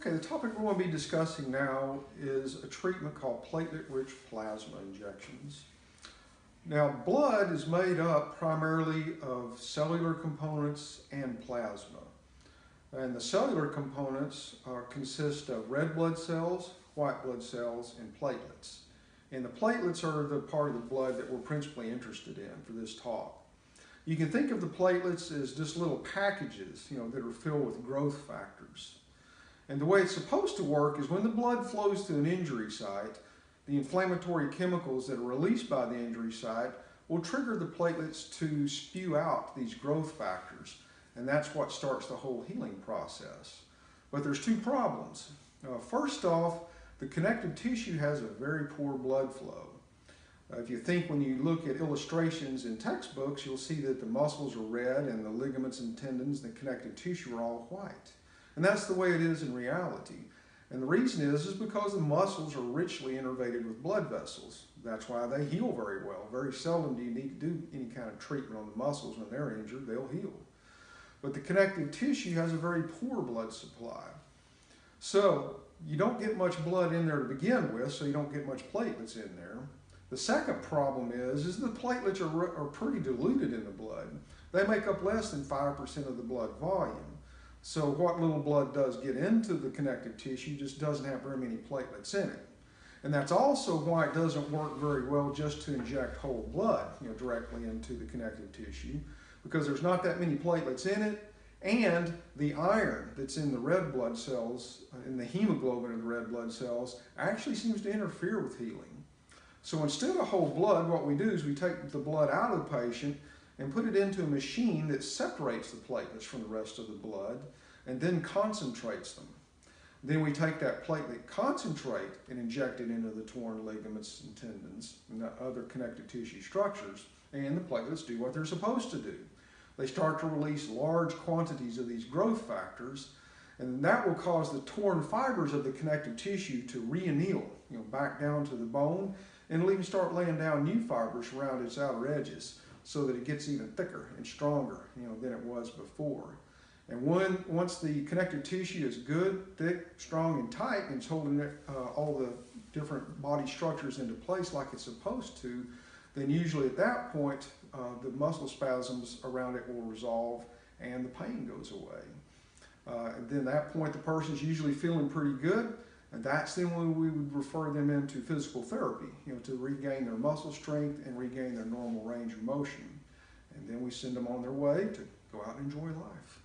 Okay, the topic we're going to be discussing now is a treatment called platelet-rich plasma injections. Now, blood is made up primarily of cellular components and plasma. And the cellular components consist of red blood cells, white blood cells, and platelets. And the platelets are the part of the blood that we're principally interested in for this talk. You can think of the platelets as just little packages, that are filled with growth factors. And the way it's supposed to work is when the blood flows to an injury site, the inflammatory chemicals that are released by the injury site will trigger the platelets to spew out these growth factors. And that's what starts the whole healing process. But there's two problems. First off, the connective tissue has a very poor blood flow. If you think when you look at illustrations in textbooks, you'll see that the muscles are red and the ligaments and tendons and the connective tissue are all white. And that's the way it is in reality. And the reason is because the muscles are richly innervated with blood vessels. That's why they heal very well. Very seldom do you need to do any kind of treatment on the muscles when they're injured, they'll heal. But the connective tissue has a very poor blood supply. So you don't get much blood in there to begin with, so you don't get much platelets in there. The second problem is the platelets are pretty diluted in the blood. They make up less than 5% of the blood volume. So what little blood does get into the connective tissue just doesn't have very many platelets in it. And that's also why it doesn't work very well just to inject whole blood directly into the connective tissue, because there's not that many platelets in it, and the iron that's in the red blood cells, in the hemoglobin of the red blood cells, actually seems to interfere with healing. So instead of whole blood, what we do is we take the blood out of the patient and put it into a machine that separates the platelets from the rest of the blood and then concentrates them. Then we take that platelet concentrate and inject it into the torn ligaments and tendons and other connective tissue structures, and the platelets do what they're supposed to do. They start to release large quantities of these growth factors, and that will cause the torn fibers of the connective tissue to re-anneal, back down to the bone, and it'll even start laying down new fibers around its outer edges so that it gets even thicker and stronger, than it was before. And once the connective tissue is good, thick, strong, and tight, and it's holding all the different body structures into place like it's supposed to, then usually at that point, the muscle spasms around it will resolve and the pain goes away. And then at that point, the person's usually feeling pretty good, and that's then when we would refer them into physical therapy, to regain their muscle strength and regain their normal range of motion. And then we send them on their way to go out and enjoy life.